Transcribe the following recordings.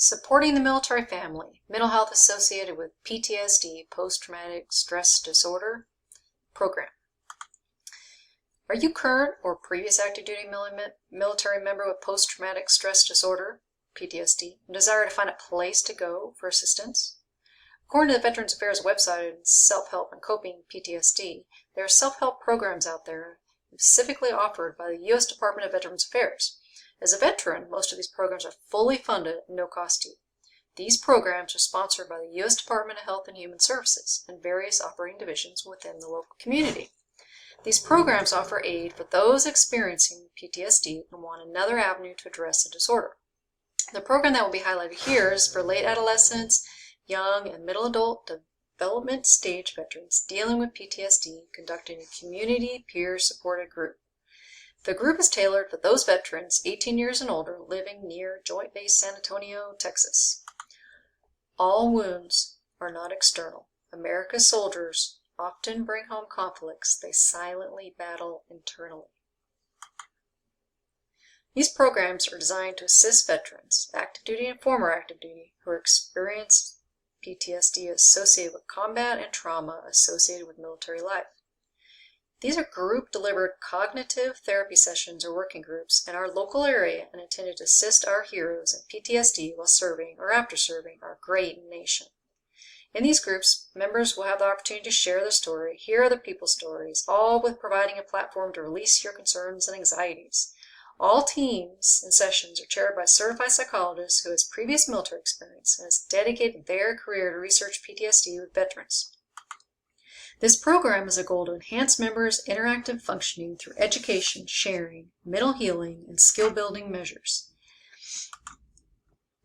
Supporting the military family, mental health associated with PTSD, post-traumatic stress disorder program. Are you current or previous active duty military member with post-traumatic stress disorder, PTSD, and desire to find a place to go for assistance? According to the Veterans Affairs website on self-help and coping PTSD, there are self-help programs out there specifically offered by the U.S. Department of Veterans Affairs. As a veteran, most of these programs are fully funded at no cost to you. These programs are sponsored by the U.S. Department of Health and Human Services and various operating divisions within the local community. These programs offer aid for those experiencing PTSD and want another avenue to address the disorder. The program that will be highlighted here is for late adolescents, young and middle adult development stage veterans dealing with PTSD, conducting a community peer-supported group. The group is tailored for those veterans 18 years and older living near Joint Base San Antonio, Texas. All wounds are not external. America's soldiers often bring home conflicts they silently battle internally. These programs are designed to assist veterans, active duty and former active duty, who experience PTSD associated with combat and trauma associated with military life. These are group-delivered cognitive therapy sessions or working groups in our local area and intended to assist our heroes in PTSD while serving or after serving our great nation. In these groups, members will have the opportunity to share their story, hear other people's stories, all with providing a platform to release your concerns and anxieties. All teams and sessions are chaired by a certified psychologist who has previous military experience and has dedicated their career to research PTSD with veterans. This program has a goal to enhance members' interactive functioning through education, sharing, mental healing, and skill-building measures.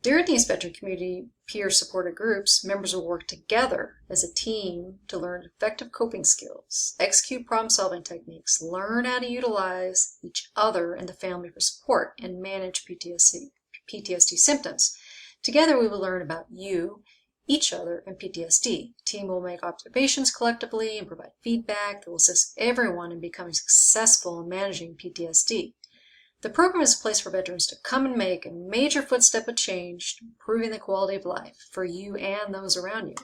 During these veteran community peer-supported groups, members will work together as a team to learn effective coping skills, execute problem-solving techniques, learn how to utilize each other and the family for support, and manage PTSD symptoms. Together we will learn about you, each other, and PTSD. The team will make observations collectively and provide feedback that will assist everyone in becoming successful in managing PTSD. The program is a place for veterans to come and make a major footstep of change, improving the quality of life for you and those around you.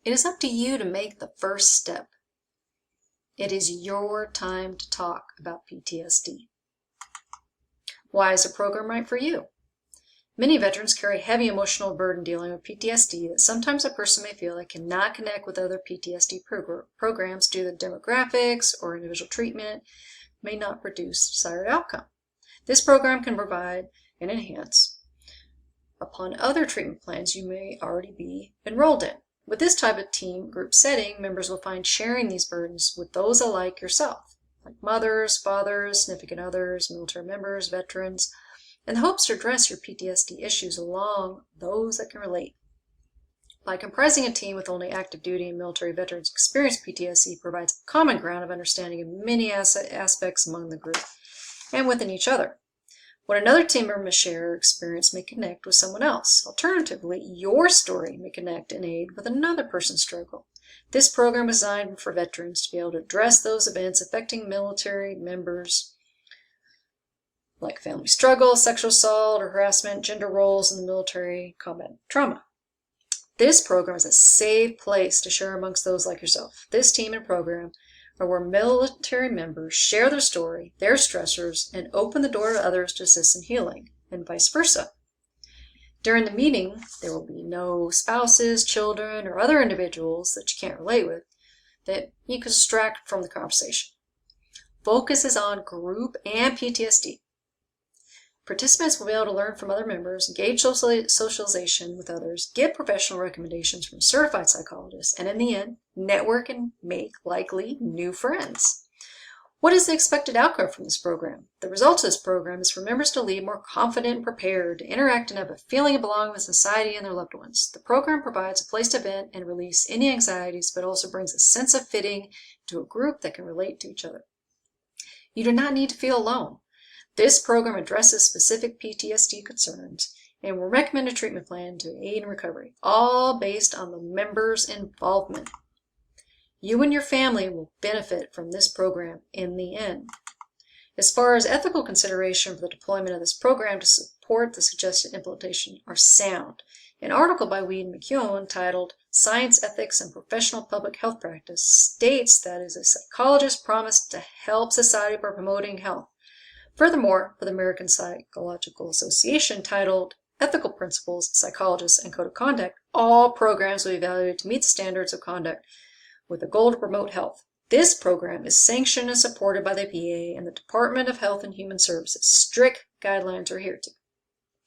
It is up to you to make the first step. It is your time to talk about PTSD. Why is the program right for you? Many veterans carry a heavy emotional burden dealing with PTSD that sometimes a person may feel they cannot connect with other PTSD programs due to demographics or individual treatment may not produce desired outcome. This program can provide and enhance upon other treatment plans you may already be enrolled in. With this type of team group setting, members will find sharing these burdens with those alike yourself, like mothers, fathers, significant others, military members, veterans, in the hopes to address your PTSD issues along those that can relate. By comprising a team with only active duty and military veterans experienced PTSD provides a common ground of understanding in many aspects among the group and within each other. When another team member may share experience may connect with someone else. Alternatively, your story may connect and aid with another person's struggle. This program is designed for veterans to be able to address those events affecting military members like family struggle, sexual assault or harassment, gender roles in the military, combat trauma. This program is a safe place to share amongst those like yourself. This team and program are where military members share their story, their stressors, and open the door to others to assist in healing, and vice versa. During the meeting, there will be no spouses, children, or other individuals that you can't relate with that you can distract from the conversation. Focus is on group and PTSD. Participants will be able to learn from other members, engage socialization with others, get professional recommendations from certified psychologists, and in the end, network and make likely new friends. What is the expected outcome from this program? The result of this program is for members to leave more confident and prepared, to interact and have a feeling of belonging with society and their loved ones. The program provides a place to vent and release any anxieties, but also brings a sense of fitting to a group that can relate to each other. You do not need to feel alone. This program addresses specific PTSD concerns and will recommend a treatment plan to aid in recovery, all based on the member's involvement. You and your family will benefit from this program in the end. As far as ethical consideration for the deployment of this program to support the suggested implementation are sound. An article by Weed and McKeown titled Science, Ethics, and Professional Public Health Practice states that as a psychologist promised to help society by promoting health. Furthermore, for the American Psychological Association titled Ethical Principles, Psychologists, and Code of Conduct, all programs will be evaluated to meet the standards of conduct with the goal to promote health. This program is sanctioned and supported by the PA and the Department of Health and Human Services. Strict guidelines are adhered to.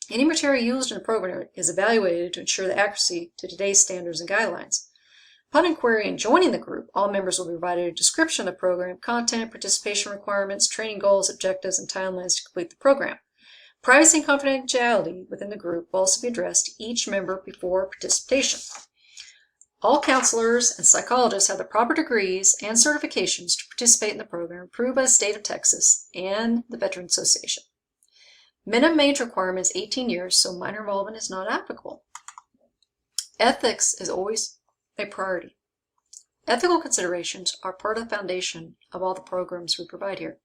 Any material used in the program is evaluated to ensure the accuracy to today's standards and guidelines. Upon inquiry and joining the group, all members will be provided a description of the program, content, participation requirements, training goals, objectives, and timelines to complete the program. Privacy and confidentiality within the group will also be addressed to each member before participation. All counselors and psychologists have the proper degrees and certifications to participate in the program approved by the state of Texas and the Veterans Association. Minimum age requirement is 18 years, so minor involvement is not applicable. Ethics is always a priority. Ethical considerations are part of the foundation of all the programs we provide here.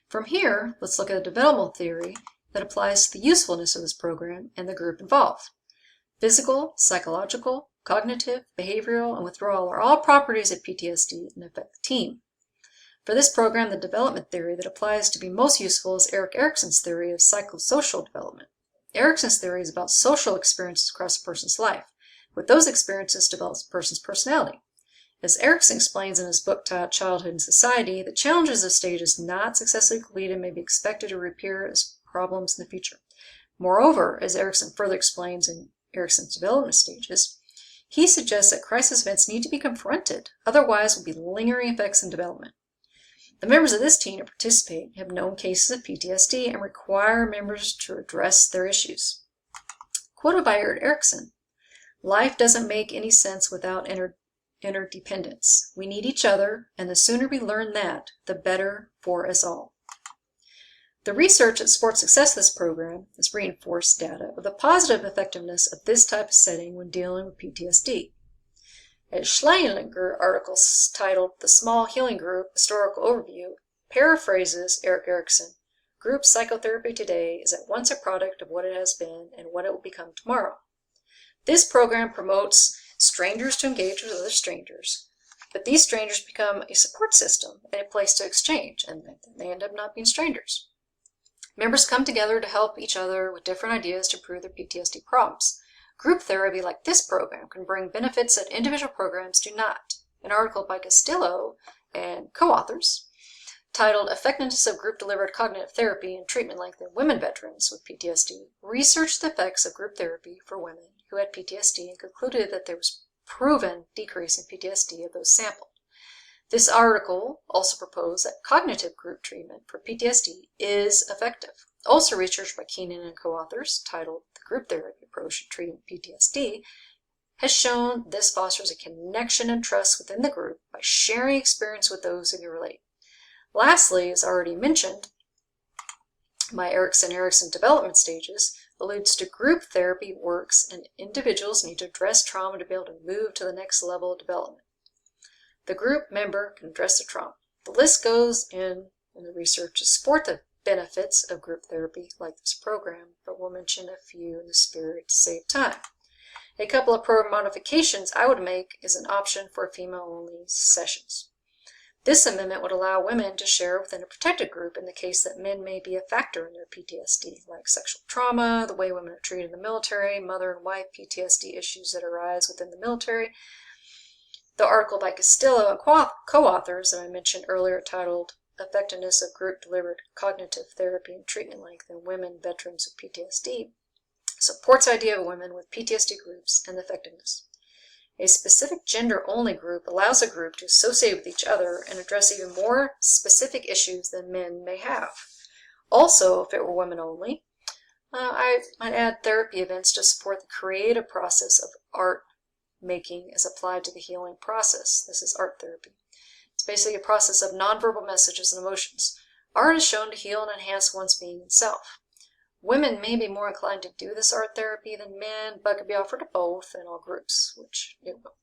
From here, let's look at a developmental theory that applies to the usefulness of this program and the group involved. Physical, psychological, cognitive, behavioral, and withdrawal are all properties of PTSD and affect the team. For this program, the development theory that applies to be most useful is Erik Erikson's theory of psychosocial development. Erikson's theory is about social experiences across a person's life. With those experiences develops a person's personality. As Erikson explains in his book Childhood and Society, the challenges of stages not successfully completed may be expected to reappear as problems in the future. Moreover, as Erikson further explains in Erikson's development stages, he suggests that crisis events need to be confronted, otherwise will be lingering effects in development. The members of this team who participate have known cases of PTSD and require members to address their issues. Quoted by Erikson, "Life doesn't make any sense without interdependence. We need each other, and the sooner we learn that, the better for us all." The research that supports success of this program has reinforced data of the positive effectiveness of this type of setting when dealing with PTSD. A Schleininger article titled The Small Healing Group Historical Overview paraphrases Erik Erikson. Group psychotherapy today is at once a product of what it has been and what it will become tomorrow. This program promotes strangers to engage with other strangers, but these strangers become a support system and a place to exchange, and then they end up not being strangers. Members come together to help each other with different ideas to improve their PTSD problems. Group therapy like this program can bring benefits that individual programs do not. An article by Castillo and co-authors titled Effectiveness of Group-Delivered Cognitive Therapy and Treatment Length in Women Veterans with PTSD researched the effects of group therapy for women who had PTSD and concluded that there was proven decrease in PTSD of those sampled. This article also proposed that cognitive group treatment for PTSD is effective. Also research by Keenan and co-authors, titled The Group Therapy Approach to Treating PTSD, has shown this fosters a connection and trust within the group by sharing experience with those who can relate. Lastly, as already mentioned, by Erikson development stages, alludes to group therapy works and individuals need to address trauma to be able to move to the next level of development. The group member can address the trauma. The list goes in the research to support the benefits of group therapy like this program, but we'll mention a few in the spirit to save time. A couple of program modifications I would make is an option for female-only sessions. This amendment would allow women to share within a protected group in the case that men may be a factor in their PTSD, like sexual trauma, the way women are treated in the military, mother and wife PTSD issues that arise within the military. The article by Castillo and co-authors that I mentioned earlier titled Effectiveness of Group-Delivered Cognitive Therapy and Treatment Length in Women Veterans with PTSD supports the idea of women with PTSD groups and effectiveness. A specific gender-only group allows a group to associate with each other and address even more specific issues than men may have. Also, if it were women only, I might add therapy events to support the creative process of art making as applied to the healing process. This is art therapy. It's basically a process of nonverbal messages and emotions. Art is shown to heal and enhance one's being and self. Women may be more inclined to do this art therapy than men, but could be offered to both in all groups, which it will.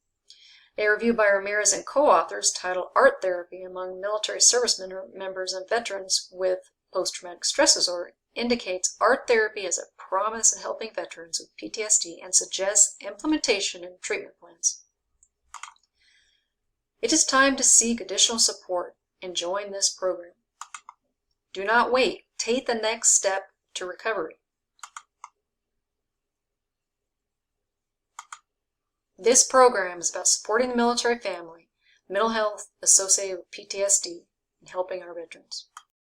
A review by Ramirez and co-authors titled Art Therapy Among Military Service Members and Veterans with Post-Traumatic Stress Disorder indicates art therapy has a promise in helping veterans with PTSD and suggests implementation and treatment plans. It is time to seek additional support and join this program. Do not wait. Take the next step to recovery. This program is about supporting the military family, mental health associated with PTSD, and helping our veterans.